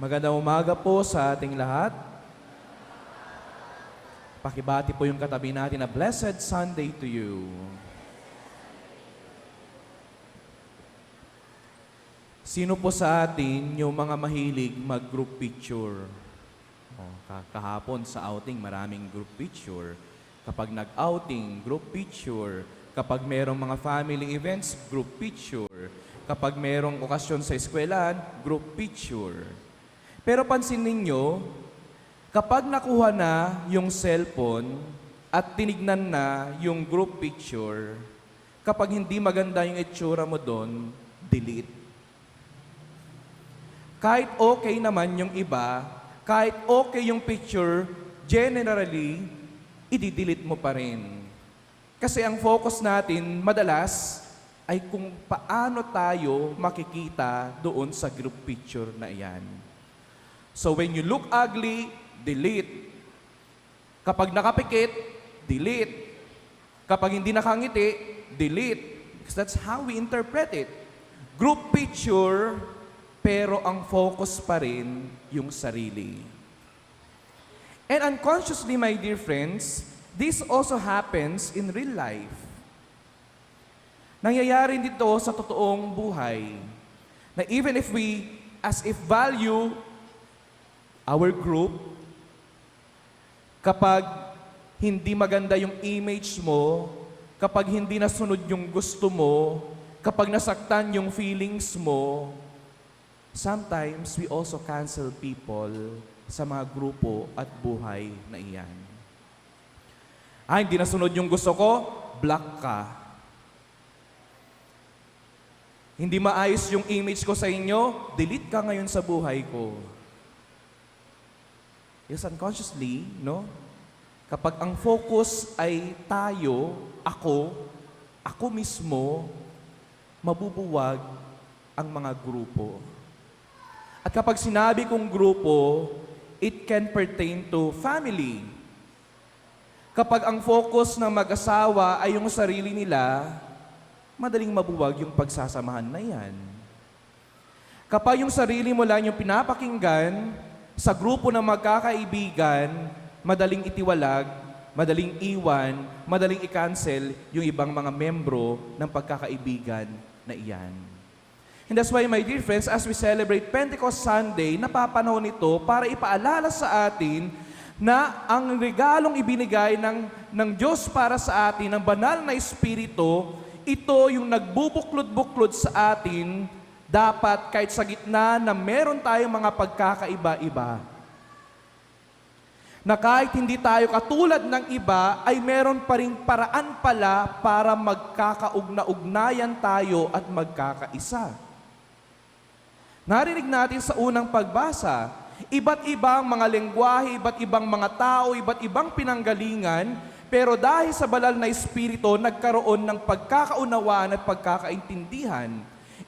Magandang umaga po sa ating lahat. Pakibati po yung katabi natin na Blessed Sunday to you. Sino po sa atin yung mga mahilig mag-group picture? Kahapon sa outing, maraming group picture. Kapag nag-outing, group picture. Kapag merong mga family events, group picture. Kapag merong okasyon sa eskwelahan, group picture. Pero pansin ninyo, kapag nakuha na yung cellphone at tinignan na yung group picture, kapag hindi maganda yung itsura mo doon, delete. Kahit okay naman yung iba, kahit okay yung picture, generally, i-delete mo pa rin. Kasi ang focus natin, madalas, ay kung paano tayo makikita doon sa group picture na iyan. So when you look ugly, delete. Kapag nakapikit, delete. Kapag hindi nakangiti, delete. Because that's how we interpret it. Group picture, pero ang focus pa rin yung sarili. And unconsciously, my dear friends, this also happens in real life. Nangyayari dito sa totoong buhay. Na even if we, as if value our group, kapag hindi maganda yung image mo, kapag hindi nasunod yung gusto mo, kapag nasaktan yung feelings mo, sometimes we also cancel people sa mga grupo at buhay na iyan. Hindi nasunod yung gusto ko, block ka. Hindi maayos yung image ko sa inyo, delete ka ngayon sa buhay ko. Yes, unconsciously, no? Kapag ang focus ay tayo, ako mismo, mabubuwag ang mga grupo. At kapag sinabi kong grupo, it can pertain to family. Kapag ang focus ng mag-asawa ay yung sarili nila, madaling mabuwag yung pagsasamahan na yan. Kapag yung sarili mo lang yung pinapakinggan, sa grupo ng magkakaibigan, madaling itiwalag, madaling iwan, madaling i-cancel yung ibang mga membro ng pagkakaibigan na iyan. And that's why, my dear friends, as we celebrate Pentecost Sunday, napapanahon ito para ipaalala sa atin na ang regalong ibinigay ng Diyos para sa atin, ng banal na Espiritu, ito yung nagbubuklod-buklod sa atin, dapat kahit sa gitna na meron tayong mga pagkakaiba-iba. Na kahit hindi tayo katulad ng iba, ay meron pa ring paraan pala para magkakaugna-ugnayan tayo at magkakaisa. Narinig natin sa unang pagbasa, iba't ibang mga lengguwahe, iba't ibang mga tao, iba't ibang pinanggalingan, pero dahil sa banal na Espiritu, nagkaroon ng pagkakaunawaan at pagkakaintindihan.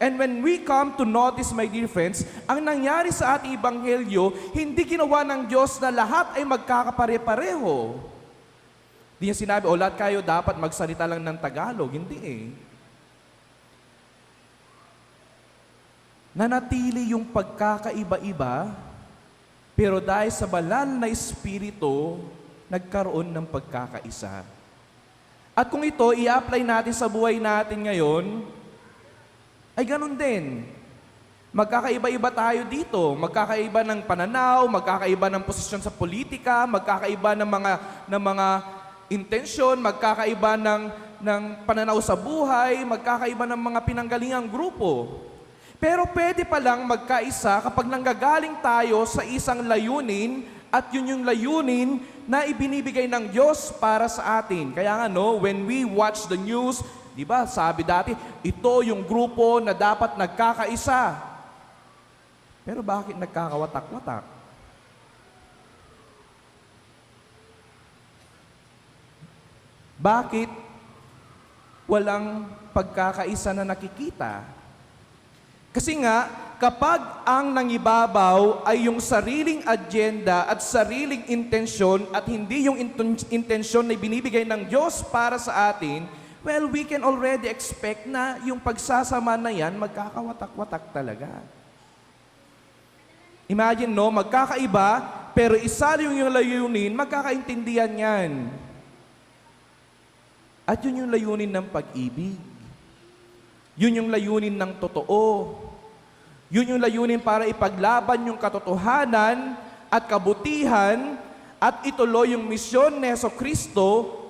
And when we come to notice, my dear friends, ang nangyari sa ating Ebanghelyo, hindi ginawa ng Diyos na lahat ay magkakapare-pareho. Hindi niya sinabi, lahat kayo dapat magsalita lang ng Tagalog. Hindi eh. Nanatili yung pagkakaiba-iba, pero dahil sa banal na Espiritu, nagkaroon ng pagkakaisa. At kung ito i-apply natin sa buhay natin ngayon, ay ganun din. Magkakaiba-iba tayo dito. Magkakaiba ng pananaw, magkakaiba ng posisyon sa politika, magkakaiba ng mga intensyon, magkakaiba ng pananaw sa buhay, magkakaiba ng mga pinanggalingang grupo. Pero pwede palang magkaisa kapag nanggagaling tayo sa isang layunin at yun yung layunin na ibinibigay ng Diyos para sa atin. Kaya nga when we watch the news, di ba, sabi dati, ito yung grupo na dapat nagkakaisa. Pero bakit nagkakawatak-watak? Bakit walang pagkakaisa na nakikita? Kasi nga, kapag ang nangibabaw ay yung sariling agenda at sariling intensyon at hindi yung intensyon na binibigay ng Diyos para sa atin, well, we can already expect na yung pagsasama na yan magkakawatak-watak talaga. Imagine, no, magkakaiba, pero isa yung layunin, magkakaintindihan yan. At yun yung layunin ng pag-ibig. Yun yung layunin ng totoo. Yun yung layunin para ipaglaban yung katotohanan at kabutihan at ituloy yung misyon ni Jesucristo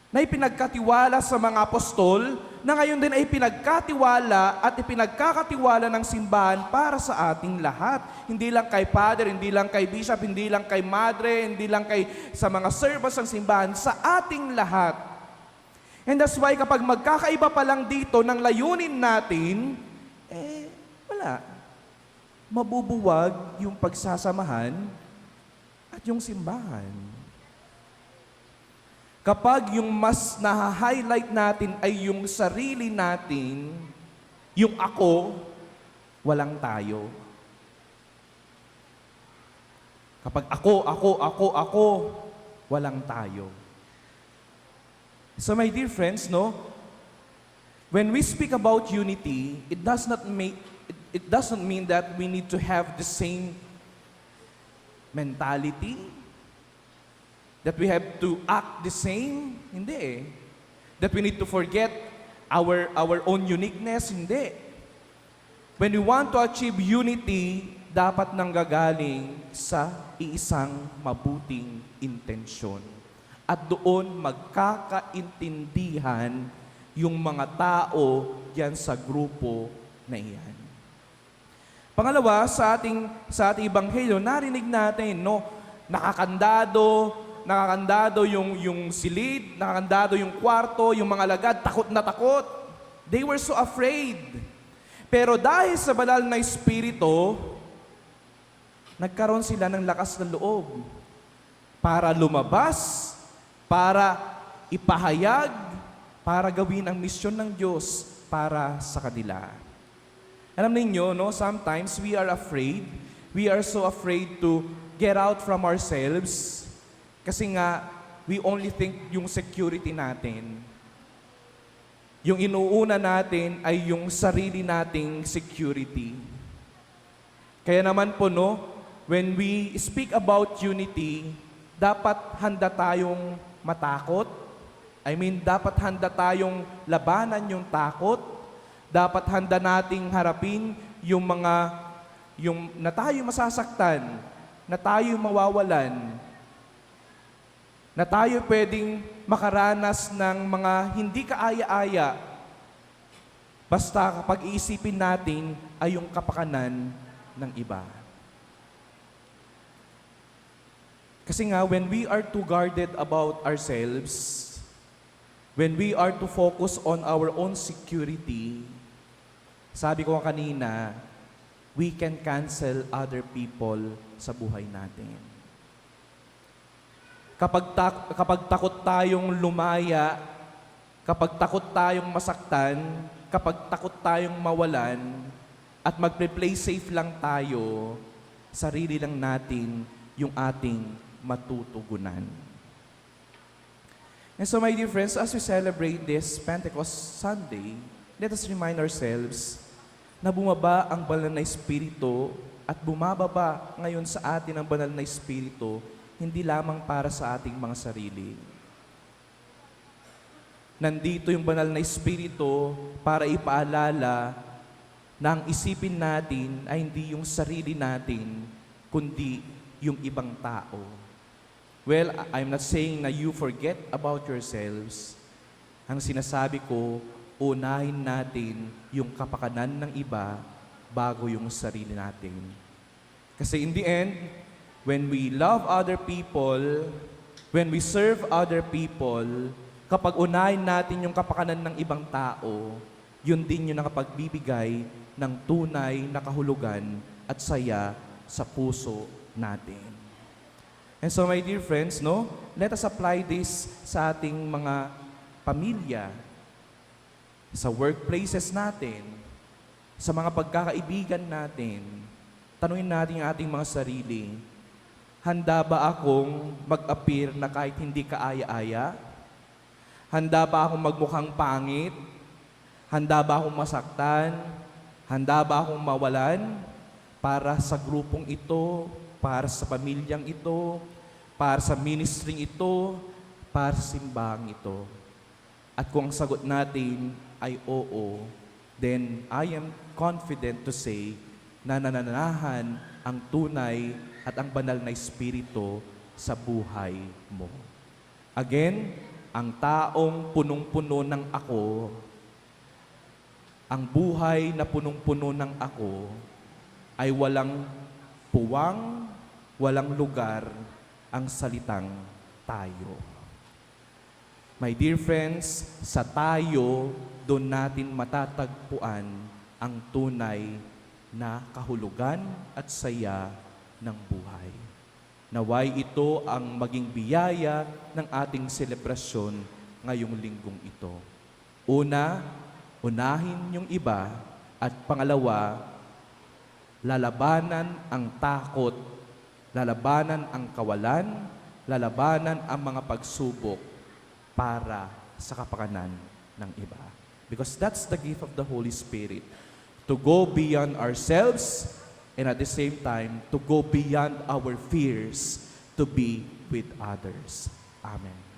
na ipinagkatiwala sa mga apostol na ngayon din ay pinagkatiwala at ipinagkakatiwala ng simbahan para sa ating lahat. Hindi lang kay Father, hindi lang kay Bishop, hindi lang kay Madre, hindi lang kay sa mga servants ng simbahan, sa ating lahat. And that's why kapag magkakaiba pa lang dito ng layunin natin, wala. Mabubuwag yung pagsasamahan at yung simbahan. Kapag yung mas na-highlight natin ay yung sarili natin, yung ako, walang tayo. Kapag ako, walang tayo. So my dear friends, no, when we speak about unity, it doesn't mean that we need to have the same mentality, that we have to act the same. Hindi eh. That we need to forget our own uniqueness. Hindi. When we want to achieve unity, dapat nanggagaling sa iisang mabuting intensyon. At doon magkakaintindihan yung mga tao diyan sa grupo na iyan. Pangalawa, sa ating ebanghelyo, narinig natin, no, nakakandado yung silid, nakakandado yung kwarto, yung mga alagad, takot na takot. They were so afraid. Pero dahil sa banal na Espiritu, nagkaroon sila ng lakas ng loob para lumabas, para ipahayag, para gawin ang misyon ng Diyos para sa kanila. Alam ninyo, no, sometimes we are afraid. We are so afraid to get out from ourselves kasi nga, we only think yung security natin. Yung inuuna natin ay yung sarili nating security. Kaya naman po, no, when we speak about unity, dapat handa tayong matakot. Dapat handa tayong labanan yung takot. Dapat handa nating harapin yung na tayo masasaktan, na tayo mawawalan, na tayo pwedeng makaranas ng mga hindi kaaya-aya basta kapag iisipin natin ay yung kapakanan ng iba. Kasi nga, when we are too guarded about ourselves, when we are to focus on our own security, sabi ko kanina, we can cancel other people sa buhay natin. Kapag takot tayong lumaya, kapag takot tayong masaktan, kapag takot tayong mawalan, at magpe-play safe lang tayo, sarili lang natin yung ating matutugunan. And so my dear friends, as we celebrate this Pentecost Sunday, let us remind ourselves na bumaba ang banal na Espiritu at bumababa ngayon sa atin ang banal na Espiritu, hindi lamang para sa ating mga sarili. Nandito yung banal na Espiritu para ipaalala na ang isipin natin ay hindi yung sarili natin, kundi yung ibang tao. Well, I'm not saying na you forget about yourselves. Ang sinasabi ko, unahin natin yung kapakanan ng iba bago yung sarili natin. Kasi in the end, when we love other people, when we serve other people, kapag unahin natin yung kapakanan ng ibang tao, yun din yung nakapagbibigay ng tunay na kahulugan at saya sa puso natin. And so my dear friends, no, let us apply this sa ating mga pamilya, sa workplaces natin, sa mga pagkakaibigan natin. Tanungin natin ang ating mga sarili, handa ba akong mag-appear na kahit hindi kaaya-aya? Handa ba akong magmukhang pangit? Handa ba akong masaktan? Handa ba akong mawalan? para sa grupong ito, para sa pamilyang ito, para sa ministry ito, para sa simbahang ito. At kung ang sagot natin ay oo, then I am confident to say na nananahan ang tunay at ang banal na Espiritu sa buhay mo. Again, ang taong punong-puno ng ako, ang buhay na punong-puno ng ako, ay walang puwang, walang lugar ang salitang tayo. My dear friends, sa tayo, doon natin matatagpuan ang tunay na kahulugan at saya ng buhay. Naway ito ang maging biyaya ng ating selebrasyon ngayong linggong ito. Una, unahin yung iba, at pangalawa, lalabanan ang takot, lalabanan ang kawalan, lalabanan ang mga pagsubok para sa kapakanan ng iba. Because that's the gift of the Holy Spirit, to go beyond ourselves and at the same time, to go beyond our fears to be with others. Amen.